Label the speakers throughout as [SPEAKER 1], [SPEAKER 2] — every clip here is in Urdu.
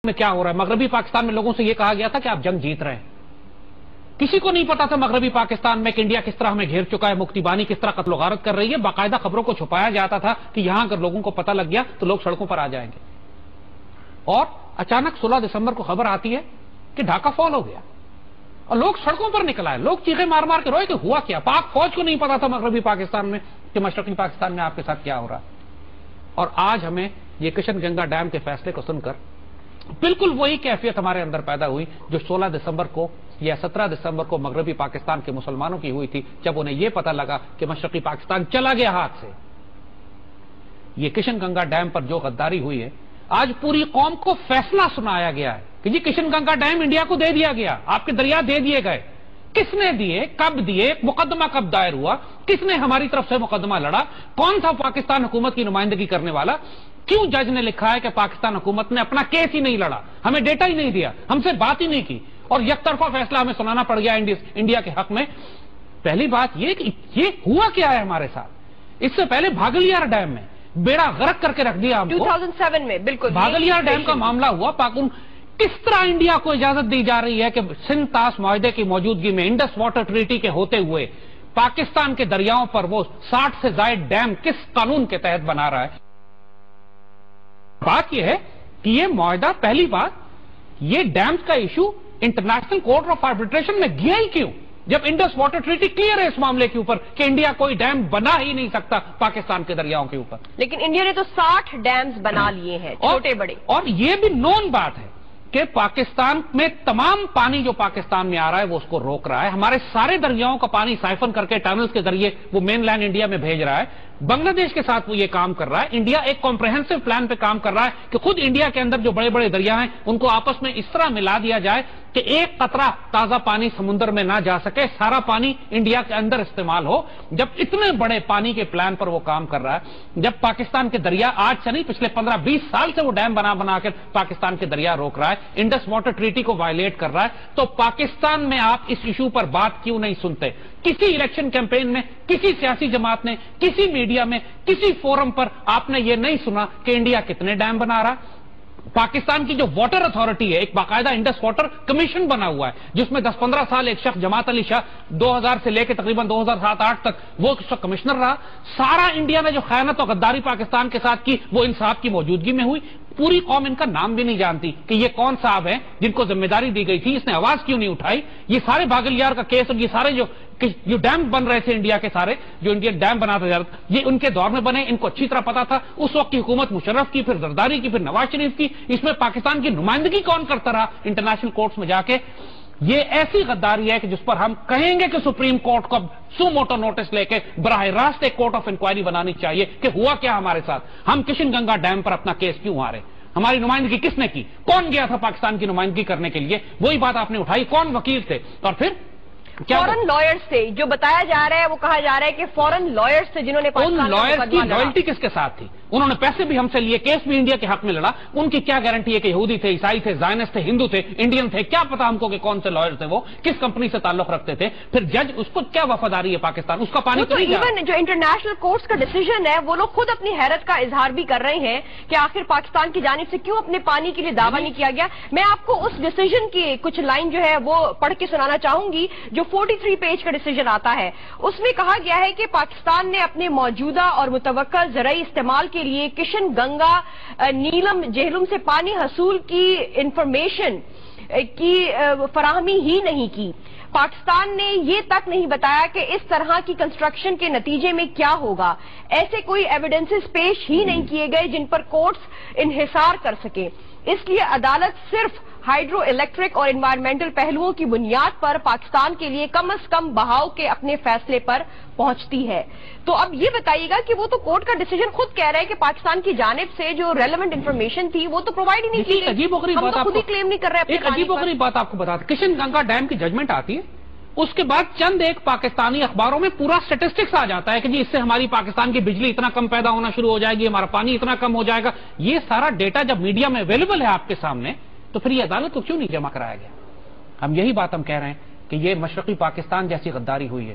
[SPEAKER 1] میں کیا ہو رہا ہے؟ مغربی پاکستان میں لوگوں سے یہ کہا گیا تھا کہ آپ جنگ جیت رہے ہیں. کسی کو نہیں پتا تھا مغربی پاکستان میں کہ انڈیا کس طرح ہمیں گھیر چکا ہے, مکتی بانی کس طرح قتل و غارت کر رہی ہے. باقاعدہ خبروں کو چھپایا جاتا تھا کہ یہاں اگر لوگوں کو پتہ لگ گیا تو لوگ سڑکوں پر آ جائیں گے. اور اچانک 16 دسمبر کو خبر آتی ہے کہ ڈھاکہ فال ہو گیا اور لوگ سڑکوں پر نکل آئے. لوگ چیخے مار مار کے روئے کہ ہوا کیا. پاک فوج کو نہیں پتا تھا مغربی پاکستان میں کہ مشرقی پاکستان میں آپ کے ساتھ کیا ہو رہا ہے. اور آج ہمیں یہ کشن گنگا ڈیم کے فیصلے کو سن کر بالکل وہی کیفیت ہمارے اندر پیدا ہوئی جو 16 دسمبر کو یا 17 دسمبر کو مغربی پاکستان کے مسلمانوں کی ہوئی تھی, جب انہیں یہ پتا لگا کہ مشرقی پاکستان چلا گیا ہاتھ سے. یہ کشن گنگا ڈیم پر جو غداری ہوئی ہے, آج پوری قوم کو فیصلہ سنایا گیا ہے کہ جی کشن گنگا ڈیم انڈیا کو دے دیا گیا, آپ کے دریا دے دیے گئے. کس نے دیے, کب دیے, مقدمہ کب دائر ہوا, کس نے ہماری طرف سے مقدمہ لڑا, کون تھا پاکستان حکومت کی نمائندگی کرنے والا, کیوں جج نے لکھا ہے کہ پاکستان حکومت نے اپنا کیس ہی نہیں لڑا, ہمیں ڈیٹا ہی نہیں دیا, ہم سے بات ہی نہیں کی اور یک طرفہ فیصلہ ہمیں سنانا پڑ گیا انڈیا کے حق میں. پہلی بات یہ کہ یہ ہوا کیا ہے ہمارے ساتھ. اس سے پہلے بھاگلیار ڈیم میں بیڑا غرق کر کے رکھ دیا ہم کو.
[SPEAKER 2] 2007 میں بالکل
[SPEAKER 1] بھاگلیار ڈیم کا معاملہ ہوا. کس طرح انڈیا کو اجازت دی جا رہی ہے کہ سندھ طاس معاہدے کی موجودگی میں انڈس واٹر ٹریٹی کے ہوتے ہوئے پاکستان کے دریاؤں پر وہ 60 سے زائد ڈیم کس قانون کے تحت بنا رہا ہے. بات یہ ہے کہ یہ معاہدہ, پہلی بات یہ ڈیمز کا issue international court of arbitration میں گیا ہی کیوں, جب انڈس واٹر ٹریٹی کلیئر ہے اس معاملے کے اوپر کہ انڈیا کوئی ڈیم بنا ہی نہیں سکتا پاکستان کے دریاؤں کے اوپر.
[SPEAKER 2] لیکن انڈیا نے تو 60 ڈیمز بنا لیے ہیں, چھوٹے بڑے.
[SPEAKER 1] اور یہ بھی نون بات ہے کہ پاکستان میں تمام پانی جو پاکستان میں آ رہا ہے وہ اس کو روک رہا ہے. ہمارے سارے دریاؤں کا پانی سائفن کر کے ٹنلز کے ذریعے وہ مین لینڈ انڈیا میں بھیج رہا ہے. بنگلہ دیش کے ساتھ وہ یہ کام کر رہا ہے. انڈیا ایک کمپریہنسو پلان پہ کام کر رہا ہے کہ خود انڈیا کے اندر جو بڑے بڑے دریا ہیں ان کو آپس میں اس طرح ملا دیا جائے کہ ایک قطرہ تازہ پانی سمندر میں نہ جا سکے, سارا پانی انڈیا کے اندر استعمال ہو. جب اتنے بڑے پانی کے پلان پر وہ کام کر رہا ہے, جب پاکستان کے دریا آج سے نہیں پچھلے 15-20 سال سے وہ ڈیم بنا کر پاکستان کے دریا روک رہا ہے, انڈس واٹر ٹریٹی کو وائلیٹ کر رہا ہے, تو پاکستان میں آپ اس ایشو پر بات کیوں نہیں سنتے؟ کسی الیکشن کیمپین میں, کسی سیاسی جماعت نے, کسی میڈیا میں, کسی فورم پر آپ نے یہ نہیں سنا کہ انڈیا کتنے ڈیم بنا رہا ہے؟ پاکستان کی جو واٹر اتھارٹی ہے, ایک باقاعدہ انڈس واٹر کمیشن بنا ہوا ہے جس میں 10-15 سال ایک شخص جماعت علی شاہ 2000 سے لے کے تقریباً 2007-8 تک وہ کمشنر رہا. سارا انڈیا نے جو خیانت اور غداری پاکستان کے ساتھ کی وہ ان صاحب کی موجودگی میں ہوئی. پوری قوم ان کا نام بھی نہیں جانتی کہ یہ کون صاحب ہیں جن کو ذمہ داری دی گئی تھی, اس نے آواز کیوں نہیں اٹھائی. یہ سارے بھاگلیار کا کیس اور یہ سارے جو ڈیم بن رہے تھے انڈیا کے, سارے جو انڈین ڈیم بناتا جا رہا تھا, یہ ان کے دور میں بنے, ان کو اچھی طرح پتا تھا. اس وقت کی حکومت مشرف کی, پھر زرداری کی, پھر نواز شریف کی, اس میں پاکستان کی نمائندگی کون کرتا رہا انٹرنیشنل کورٹس میں جا کے. یہ ایسی غداری ہے کہ جس پر ہم کہیں گے کہ سپریم کورٹ کو سو موٹو نوٹس لے کے براہ راست ایک کورٹ آف انکوائری بنانی چاہیے کہ ہوا کیا ہمارے ساتھ. ہم کشن گنگا ڈیم پر اپنا کیس کیوں ہارے, ہماری نمائندگی کس نے کی, کون گیا تھا پاکستان کی نمائندگی کرنے کے لیے, وہی بات آپ نے اٹھائی, کون وکیل تھے, اور پھر
[SPEAKER 2] فورن لائرز سے جو بتایا جا رہا ہے, وہ کہا جا رہا ہے کہ فورن لائرز سے جنہوں نے
[SPEAKER 1] ان لائرز کی لائلٹی کس کے ساتھ تھی, انہوں نے پیسے بھی ہم سے لیے, کیس بھی انڈیا کے حق میں لڑا. ان کی کیا گارنٹی ہے کہ یہودی تھے, عیسائی تھے, زائنسٹ تھے, ہندو تھے, انڈین تھے, کیا پتا ہم کو کہ کون سے لائر تھے, وہ کس کمپنی سے تعلق رکھتے تھے. پھر جج اس کو کیا وفاداری ہے پاکستان, اس کا پانی تو
[SPEAKER 2] ایون جو انٹرنیشنل کورٹس کا ڈیسیژن ہے وہ لوگ خود اپنی حیرت کا اظہار بھی کر رہے ہیں کہ آخر پاکستان کی جانب سے کیوں اپنے پانی کے لیے دعویٰ نہیں کیا گیا. میں آپ کو اس ڈیسیژن کی کچھ لائن جو ہے وہ پڑھ کے سنانا چاہوں گی جو 43 پیج کا ڈیسیژن آتا ہے. اس میں کہا گیا ہے کہ پاکستان نے اپنے موجودہ اور متوقع زرعی استعمال کے لیے کشن گنگا نیلم جہلم سے پانی حصول کی انفارمیشن کی فراہمی ہی نہیں کی. پاکستان نے یہ تک نہیں بتایا کہ اس طرح کی کنسٹرکشن کے نتیجے میں کیا ہوگا. ایسے کوئی ایویڈنسز پیش ہی نہیں کیے گئے جن پر کورٹس انحصار کر سکے. اس لیے عدالت صرف ہائیڈرو الیکٹرک اور انوائرمنٹل پہلوؤں کی بنیاد پر پاکستان کے لیے کم از کم بہاؤ کے اپنے فیصلے پر پہنچتی ہے. تو اب یہ بتائیے گا کہ وہ تو کورٹ کا ڈیسیژن خود کہہ رہا ہے کہ پاکستان کی جانب سے جو ریلیونٹ انفارمیشن تھی وہ تو پرووائڈ ہی نہیں کی گئی.
[SPEAKER 1] عجیب و غریب بات
[SPEAKER 2] خود ہی کلیم نہیں کر رہے.
[SPEAKER 1] ایک عجیب و غریب بات آپ کو بتا دیں, کشن گنگا ڈیم کی ججمنٹ آتی ہے, اس کے بعد چند ایک پاکستانی اخباروں میں پورا سٹیٹسٹکس آ جاتا ہے کہ جی اس سے ہماری پاکستان کی بجلی اتنا کم پیدا ہونا شروع ہو جائے گی, ہمارا پانی اتنا کم ہو جائے گا. یہ سارا ڈیٹا جب میڈیا میں اویلیبل ہے آپ کے سامنے, تو پھر یہ عدالت کو کیوں نہیں جمع کرایا گیا؟ ہم یہی بات کہہ رہے ہیں کہ یہ مشرقی پاکستان جیسی غداری ہوئی ہے.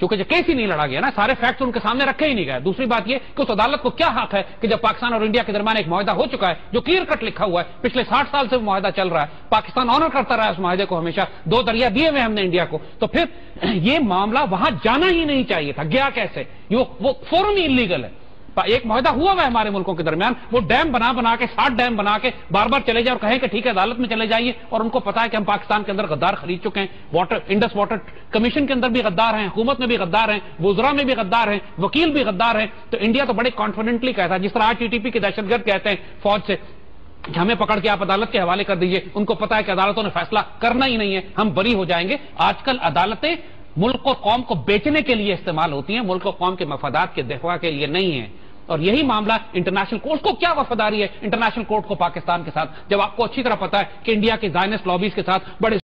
[SPEAKER 1] چونکہ جو کیس ہی نہیں لڑا گیا نا, سارے فیکٹس ان کے سامنے رکھے ہی نہیں گئے. دوسری بات یہ کہ اس عدالت کو کیا حق ہے کہ جب پاکستان اور انڈیا کے درمیان ایک معاہدہ ہو چکا ہے جو کلیئر کٹ لکھا ہوا ہے, پچھلے 60 سال سے وہ معاہدہ چل رہا ہے, پاکستان آنر کرتا رہا ہے اس معاہدے کو, ہمیشہ 2 دریا دیے ہوئے ہم نے انڈیا کو, تو پھر یہ معاملہ وہاں جانا ہی نہیں چاہیے تھا. گیا کیسے؟ وہ فوراً ہی انلیگل ہے. ایک معاہدہ ہوا ہے ہمارے ملکوں کے درمیان, وہ ڈیم بنا کے 60 ڈیم بنا کے بار بار چلے جائیں اور کہیں کہ ٹھیک ہے عدالت میں چلے جائیے, اور ان کو پتا ہے کہ ہم پاکستان کے اندر غدار خرید چکے ہیں. انڈس واٹر کمیشن کے اندر بھی غدار ہیں, حکومت میں بھی غدار ہیں, وزراء میں بھی غدار ہیں, وکیل بھی غدار ہیں. تو انڈیا تو بڑے کانفیڈنٹلی کہتا ہے, جس طرح آج TTP کے دہشت گرد کہتے ہیں فوج سے کہ ہمیں پکڑ کے آپ عدالت کے حوالے کر دیجئے, ان کو پتا ہے کہ عدالتوں نے فیصلہ کرنا ہی نہیں ہے, ہم بری ہو جائیں گے. آج کل عدالتیں ملک اور قوم کو بیچنے کے لیے استعمال ہوتی ہیں, ملک اور قوم کے مفادات کے دفاع کے لیے نہیں ہیں. اور یہی معاملہ انٹرنیشنل کورٹ کو کیا وفاداری ہے انٹرنیشنل کورٹ کو پاکستان کے ساتھ, جب آپ کو اچھی طرح پتا ہے کہ انڈیا کے زائنسٹ لابیز کے ساتھ بڑے